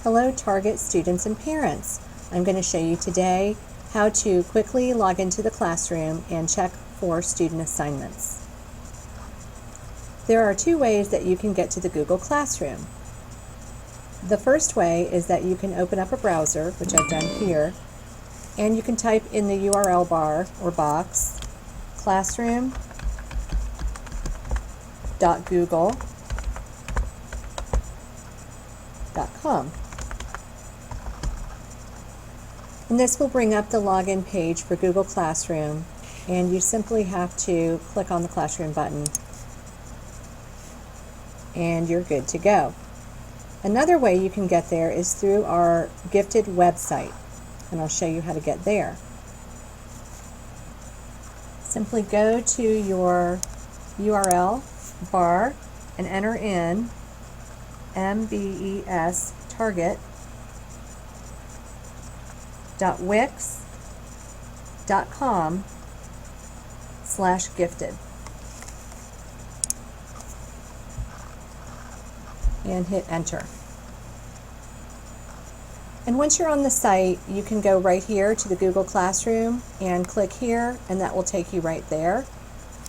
Hello Target students and parents. I'm going to show you today how to quickly log into the classroom and check for student assignments. There are two ways that you can get to the Google Classroom. The first way is that you can open up a browser, which I've done here, and you can type in the URL bar or box classroom.google.com. And this will bring up the login page for Google Classroom, and you simply have to click on the Classroom button and you're good to go. Another way you can get there is through our Gifted website, and I'll show you how to get there. Simply go to your URL bar and enter in mbestarget.wix.com/gifted and hit enter. And once you're on the site, you can go right here to the Google Classroom and click here, and that will take you right there.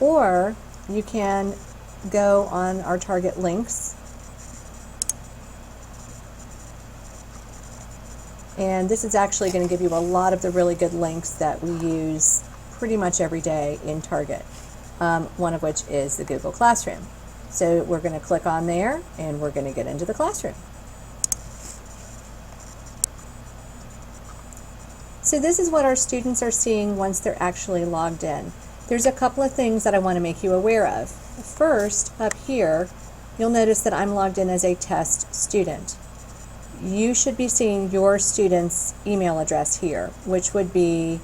Or you can go on our Target links, and this is actually going to give you a lot of the really good links that we use pretty much every day in Target, one of which is the Google Classroom. So we're going to click on there and we're going to get into the classroom. So this is what our students are seeing once they're actually logged in. There's a couple of things that I want to make you aware of. First, up here, you'll notice that I'm logged in as a test student. You should be seeing your student's email address here, which would be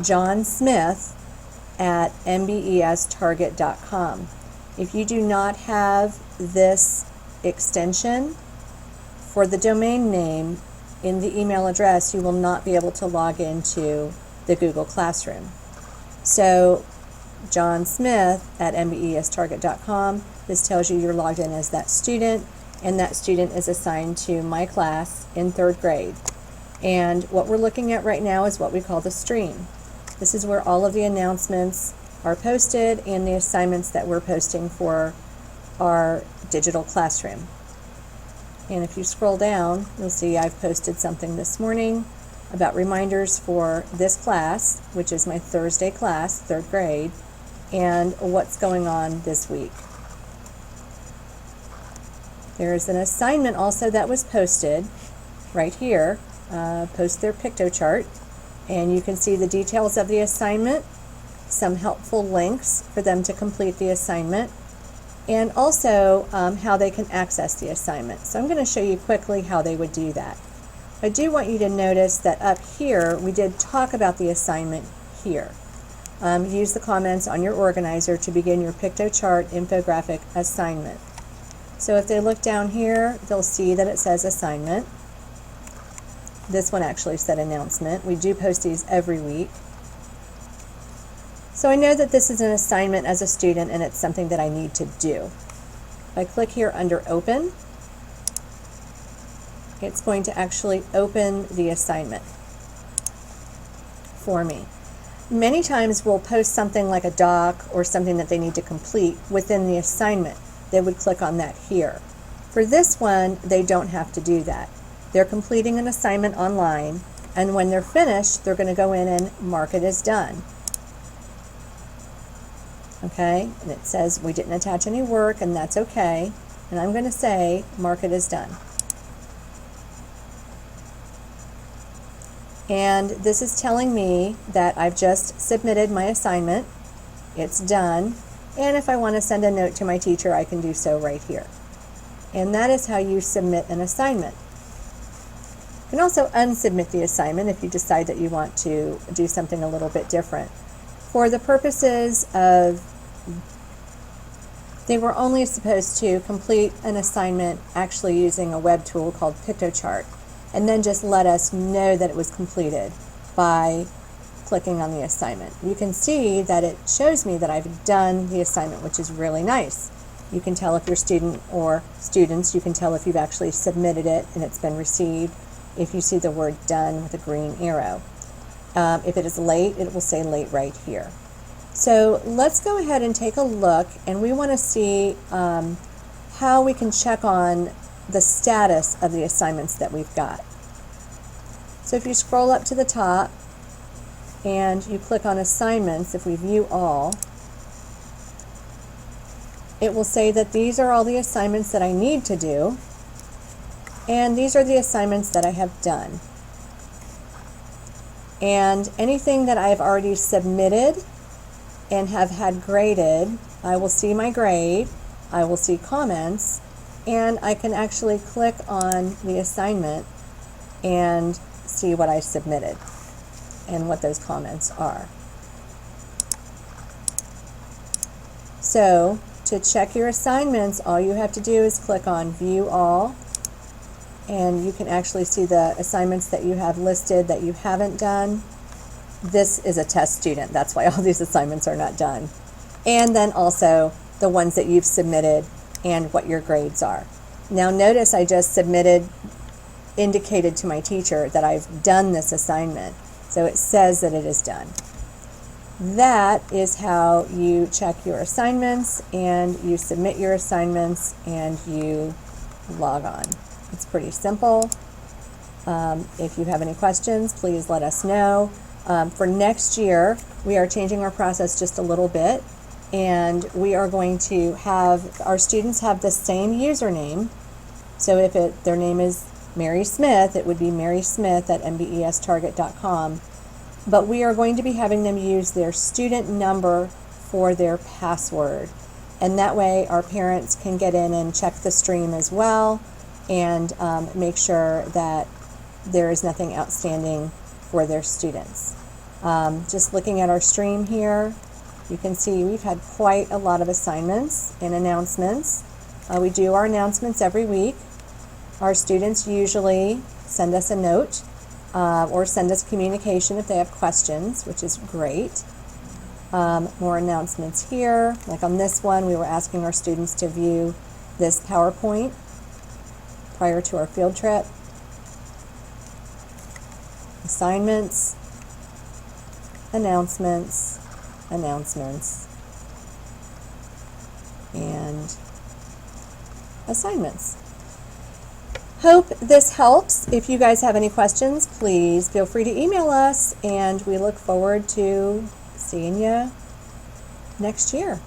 johnsmith@mbestarget.com. If you do not have this extension for the domain name in the email address, you will not be able to log into the Google Classroom. So johnsmith@mbestarget.com, this tells you you're logged in as that student, and that student is assigned to my class in 3rd grade. And what we're looking at right now is what we call the stream. This is where all of the announcements are posted and the assignments that we're posting for our digital classroom. And if you scroll down, you'll see I've posted something this morning about reminders for this class, which is my Thursday class, 3rd grade, and what's going on this week. There's an assignment also that was posted right here, post their Piktochart, and you can see the details of the assignment, some helpful links for them to complete the assignment, and also how they can access the assignment. So I'm going to show you quickly how they would do that. I do want you to notice that up here we did talk about the assignment here. Use the comments on your organizer to begin your Piktochart infographic assignment. So if they look down here, they'll see that it says assignment. This one actually said announcement. We do post these every week. So I know that this is an assignment as a student and it's something that I need to do. If I click here under open, it's going to actually open the assignment for me. Many times we'll post something like a doc or something that they need to complete within the assignment. They would click on that here. For this one, they don't have to do that. They're completing an assignment online, and when they're finished, they're going to go in and mark it as done. Okay, and it says we didn't attach any work, and that's okay. And I'm going to say mark it as done. And this is telling me that I've just submitted my assignment. It's done. And if I want to send a note to my teacher, I can do so right here. And that is how you submit an assignment. You can also unsubmit the assignment if you decide that you want to do something a little bit different. For the purposes of, they were only supposed to complete an assignment actually using a web tool called Piktochart, and then just let us know that it was completed by clicking on the assignment. You can see that it shows me that I've done the assignment, which is really nice. You can tell if your student or students, you can tell if you've actually submitted it and it's been received if you see the word done with a green arrow. If it is late, it will say late right here. So let's go ahead and take a look, and we want to see how we can check on the status of the assignments that we've got. So if you scroll up to the top and you click on assignments, if we view all, it will say that these are all the assignments that I need to do, and these are the assignments that I have done. And anything that I've already submitted and have had graded, I will see my grade, I will see comments, and I can actually click on the assignment and see what I submitted and what those comments are. So to check your assignments, all you have to do is click on View All, and you can actually see the assignments that you have listed that you haven't done. This is a test student, that's why all these assignments are not done. And then also the ones that you've submitted and what your grades are. Now notice I just indicated to my teacher that I've done this assignment, so it says that it is done. That is how you check your assignments, and you submit your assignments, and you log on. It's pretty simple. If you have any questions, please let us know. For next year, we are changing our process just a little bit, and we are going to have our students have the same username. So if their name is Mary Smith, it would be marysmith@mbestarget.com. But we are going to be having them use their student number for their password. And that way our parents can get in and check the stream as well, and make sure that there is nothing outstanding for their students. Just looking at our stream here, you can see we've had quite a lot of assignments and announcements. We do our announcements every week. Our students usually send us a note or send us communication if they have questions, which is great. More announcements here. Like on this one, we were asking our students to view this PowerPoint prior to our field trip. Assignments, announcements, announcements, and assignments. Hope this helps. If you guys have any questions, please feel free to email us, and we look forward to seeing you next year.